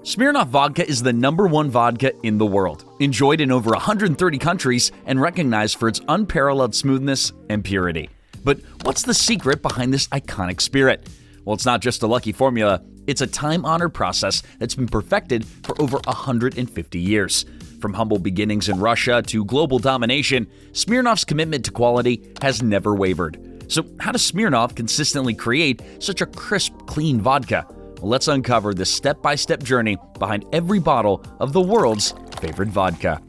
SMIRNOFF Vodka is the #1 vodka in the world, enjoyed in over 130 countries and recognized for its unparalleled smoothness and purity. But what's the secret behind this iconic spirit? Well, it's not just a lucky formula, it's a time-honored process that's been perfected for over 150 years. From humble beginnings in Russia to global domination, Smirnoff's commitment to quality has never wavered. So how does Smirnoff consistently create such a crisp, clean vodka? Well, let's uncover the step-by-step journey behind every bottle of the world's favorite vodka.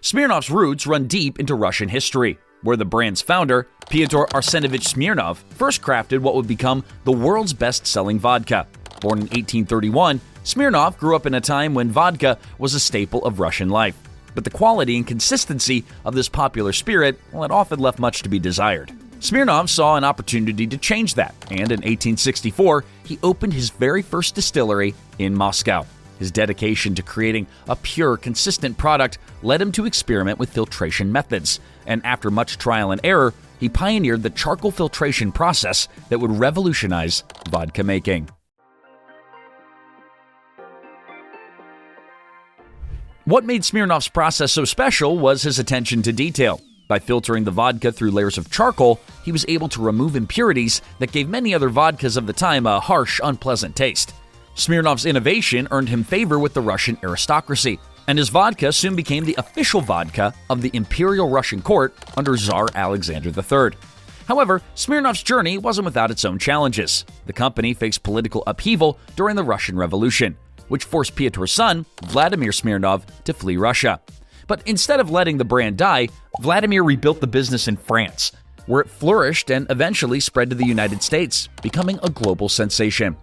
Smirnoff's roots run deep into Russian history, where the brand's founder, Pyotr Arsenovich Smirnov, first crafted what would become the world's best-selling vodka. Born in 1831, Smirnoff grew up in a time when vodka was a staple of Russian life. But the quality and consistency of this popular spirit, well, it often left much to be desired. Smirnoff saw an opportunity to change that, and in 1864, he opened his very first distillery in Moscow. His dedication to creating a pure, consistent product led him to experiment with filtration methods, and after much trial and error, he pioneered the charcoal filtration process that would revolutionize vodka making. What made Smirnoff's process so special was his attention to detail. By filtering the vodka through layers of charcoal, he was able to remove impurities that gave many other vodkas of the time a harsh, unpleasant taste. Smirnoff's innovation earned him favor with the Russian aristocracy, and his vodka soon became the official vodka of the Imperial Russian court under Tsar Alexander III. However, Smirnoff's journey wasn't without its own challenges. The company faced political upheaval during the Russian Revolution, which forced Pyotr's son, Vladimir Smirnov, to flee Russia. But instead of letting the brand die, Vladimir rebuilt the business in France, where it flourished and eventually spread to the United States, becoming a global sensation.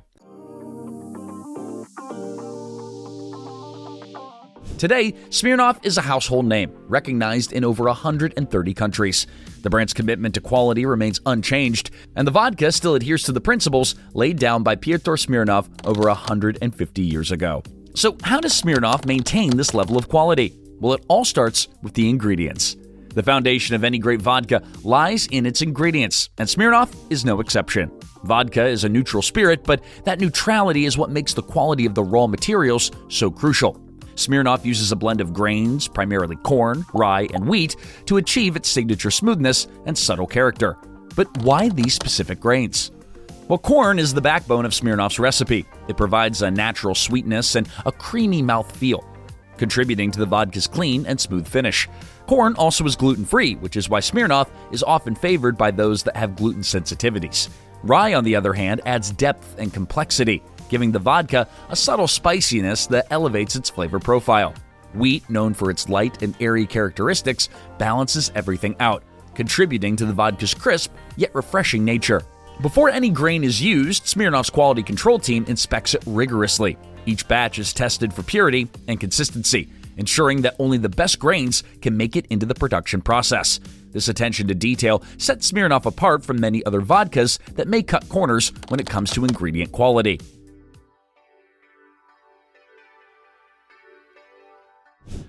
Today, Smirnoff is a household name, recognized in over 130 countries. The brand's commitment to quality remains unchanged, and the vodka still adheres to the principles laid down by Pyotr Smirnov over 150 years ago. So how does Smirnoff maintain this level of quality? Well, it all starts with the ingredients. The foundation of any great vodka lies in its ingredients, and Smirnoff is no exception. Vodka is a neutral spirit, but that neutrality is what makes the quality of the raw materials so crucial. Smirnoff uses a blend of grains, primarily corn, rye, and wheat, to achieve its signature smoothness and subtle character. But why these specific grains? Well, corn is the backbone of Smirnoff's recipe. It provides a natural sweetness and a creamy mouthfeel, contributing to the vodka's clean and smooth finish. Corn also is gluten-free, which is why Smirnoff is often favored by those that have gluten sensitivities. Rye, on the other hand, adds depth and complexity, giving the vodka a subtle spiciness that elevates its flavor profile. Wheat, known for its light and airy characteristics, balances everything out, contributing to the vodka's crisp yet refreshing nature. Before any grain is used, Smirnoff's quality control team inspects it rigorously. Each batch is tested for purity and consistency, ensuring that only the best grains can make it into the production process. This attention to detail sets Smirnoff apart from many other vodkas that may cut corners when it comes to ingredient quality.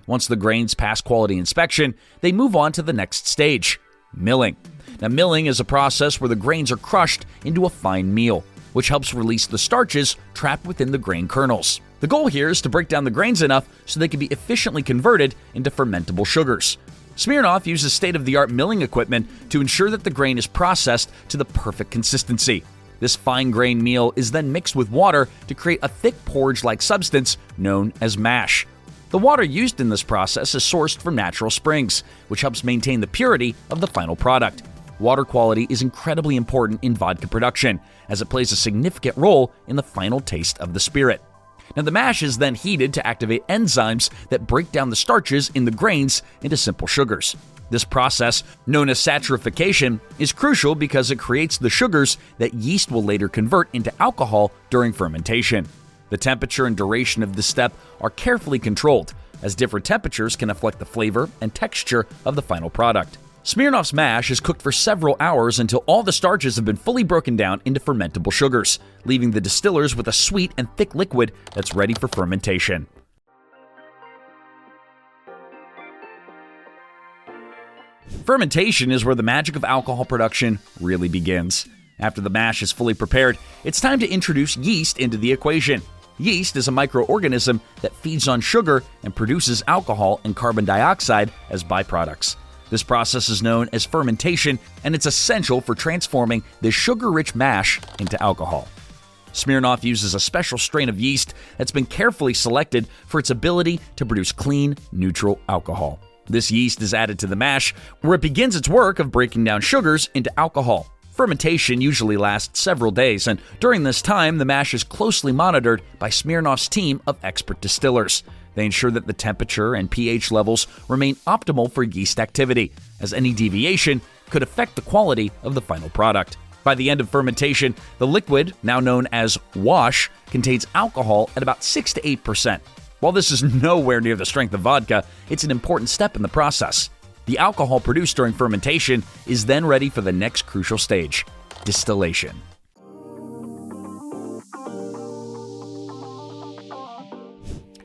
Once the grains pass quality inspection, they move on to the next stage, milling. Now, milling is a process where the grains are crushed into a fine meal, which helps release the starches trapped within the grain kernels. The goal here is to break down the grains enough so they can be efficiently converted into fermentable sugars. Smirnoff uses state-of-the-art milling equipment to ensure that the grain is processed to the perfect consistency. This fine grain meal is then mixed with water to create a thick porridge-like substance known as mash. The water used in this process is sourced from natural springs, which helps maintain the purity of the final product. Water quality is incredibly important in vodka production, as it plays a significant role in the final taste of the spirit. Now, the mash is then heated to activate enzymes that break down the starches in the grains into simple sugars. This process, known as saccharifcation, is crucial because it creates the sugars that yeast will later convert into alcohol during fermentation. The temperature and duration of this step are carefully controlled, as different temperatures can affect the flavor and texture of the final product. Smirnoff's mash is cooked for several hours until all the starches have been fully broken down into fermentable sugars, leaving the distillers with a sweet and thick liquid that's ready for fermentation. Fermentation is where the magic of alcohol production really begins. After the mash is fully prepared, it's time to introduce yeast into the equation. Yeast is a microorganism that feeds on sugar and produces alcohol and carbon dioxide as byproducts. This process is known as fermentation, and it's essential for transforming the sugar-rich mash into alcohol. Smirnoff uses a special strain of yeast that's been carefully selected for its ability to produce clean, neutral alcohol. This yeast is added to the mash, where it begins its work of breaking down sugars into alcohol. Fermentation usually lasts several days, and during this time, the mash is closely monitored by Smirnoff's team of expert distillers. They ensure that the temperature and pH levels remain optimal for yeast activity, as any deviation could affect the quality of the final product. By the end of fermentation, the liquid, now known as wash, contains alcohol at about 6 to 8%. While this is nowhere near the strength of vodka, it's an important step in the process. The alcohol produced during fermentation is then ready for the next crucial stage, distillation.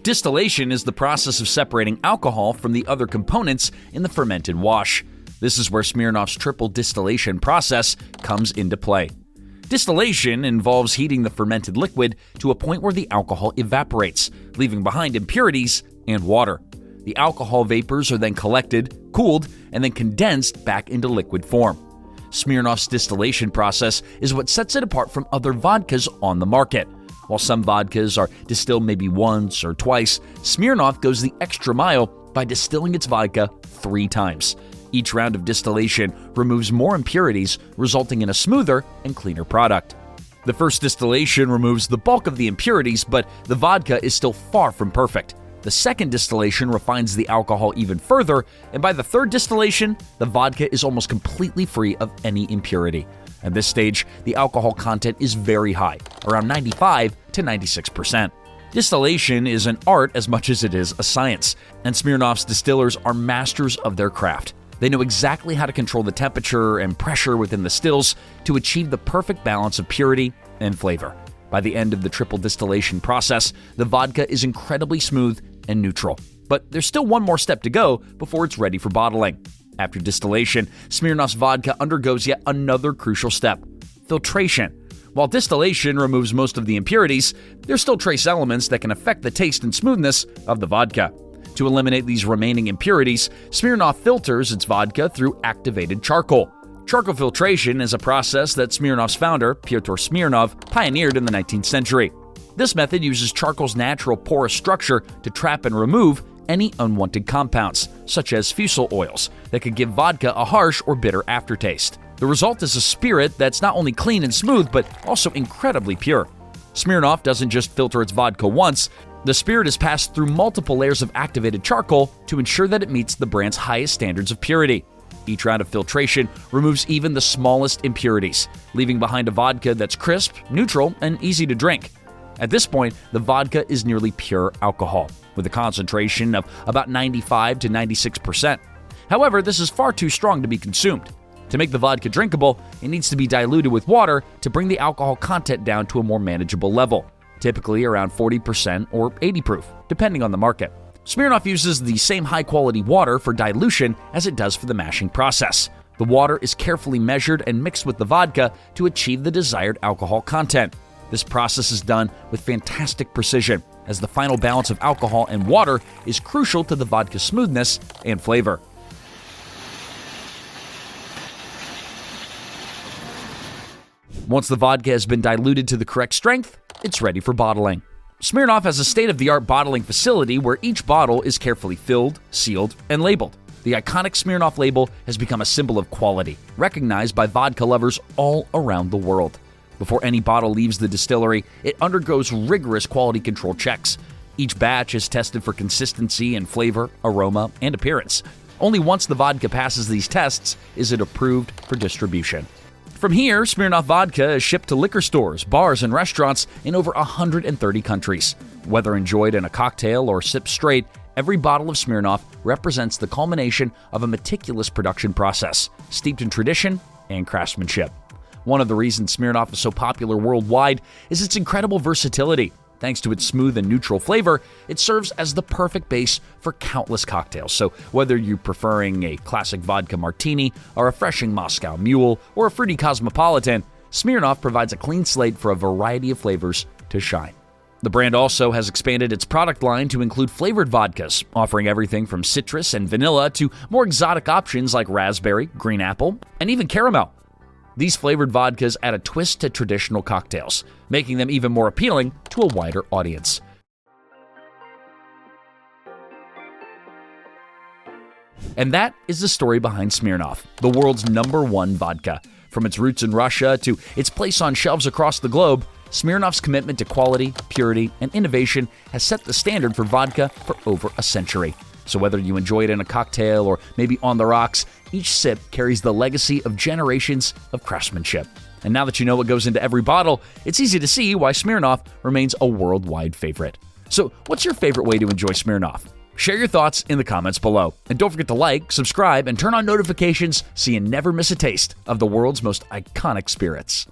Distillation is the process of separating alcohol from the other components in the fermented wash. This is where Smirnoff's triple distillation process comes into play. Distillation involves heating the fermented liquid to a point where the alcohol evaporates, leaving behind impurities and water. The alcohol vapors are then collected, cooled, and then condensed back into liquid form. Smirnoff's distillation process is what sets it apart from other vodkas on the market. While some vodkas are distilled maybe once or twice, Smirnoff goes the extra mile by distilling its vodka 3 times. Each round of distillation removes more impurities, resulting in a smoother and cleaner product. The first distillation removes the bulk of the impurities, but the vodka is still far from perfect. The second distillation refines the alcohol even further, and by the third distillation, the vodka is almost completely free of any impurity. At this stage, the alcohol content is very high, around 95 to 96%. Distillation is an art as much as it is a science, and Smirnoff's distillers are masters of their craft. They know exactly how to control the temperature and pressure within the stills to achieve the perfect balance of purity and flavor. By the end of the triple distillation process, the vodka is incredibly smooth and neutral. But there's still one more step to go before it's ready for bottling. After distillation, Smirnoff's vodka undergoes yet another crucial step, filtration. While distillation removes most of the impurities, there's still trace elements that can affect the taste and smoothness of the vodka. To eliminate these remaining impurities, Smirnoff filters its vodka through activated charcoal. Charcoal filtration is a process that Smirnoff's founder, Pyotr Smirnov, pioneered in the 19th century. This method uses charcoal's natural porous structure to trap and remove any unwanted compounds, such as fusel oils, that could give vodka a harsh or bitter aftertaste. The result is a spirit that's not only clean and smooth, but also incredibly pure. Smirnoff doesn't just filter its vodka once. The spirit is passed through multiple layers of activated charcoal to ensure that it meets the brand's highest standards of purity. Each round of filtration removes even the smallest impurities, leaving behind a vodka that's crisp, neutral, and easy to drink. At this point, the vodka is nearly pure alcohol, with a concentration of about 95 to 96%. However, this is far too strong to be consumed. To make the vodka drinkable, it needs to be diluted with water to bring the alcohol content down to a more manageable level, typically around 40% or 80 proof, depending on the market. Smirnoff uses the same high-quality water for dilution as it does for the mashing process. The water is carefully measured and mixed with the vodka to achieve the desired alcohol content. This process is done with fantastic precision, as the final balance of alcohol and water is crucial to the vodka's smoothness and flavor. Once the vodka has been diluted to the correct strength, it's ready for bottling. Smirnoff has a state-of-the-art bottling facility where each bottle is carefully filled, sealed, and labeled. The iconic Smirnoff label has become a symbol of quality, recognized by vodka lovers all around the world. Before any bottle leaves the distillery, it undergoes rigorous quality control checks. Each batch is tested for consistency and flavor, aroma, and appearance. Only once the vodka passes these tests is it approved for distribution. From here, Smirnoff Vodka is shipped to liquor stores, bars, and restaurants in over 130 countries. Whether enjoyed in a cocktail or sipped straight, every bottle of Smirnoff represents the culmination of a meticulous production process, steeped in tradition and craftsmanship. One of the reasons Smirnoff is so popular worldwide is its incredible versatility. Thanks to its smooth and neutral flavor, it serves as the perfect base for countless cocktails. So whether you're preferring a classic vodka martini, a refreshing Moscow Mule, or a fruity cosmopolitan, Smirnoff provides a clean slate for a variety of flavors to shine. The brand also has expanded its product line to include flavored vodkas, offering everything from citrus and vanilla to more exotic options like raspberry, green apple, and even caramel. These flavored vodkas add a twist to traditional cocktails, making them even more appealing to a wider audience. And that is the story behind Smirnoff, the world's #1 vodka. From its roots in Russia to its place on shelves across the globe, Smirnoff's commitment to quality, purity, and innovation has set the standard for vodka for over a century. So whether you enjoy it in a cocktail or maybe on the rocks, each sip carries the legacy of generations of craftsmanship. And now that you know what goes into every bottle, it's easy to see why Smirnoff remains a worldwide favorite. So what's your favorite way to enjoy Smirnoff? Share your thoughts in the comments below. And don't forget to like, subscribe, and turn on notifications so you never miss a taste of the world's most iconic spirits.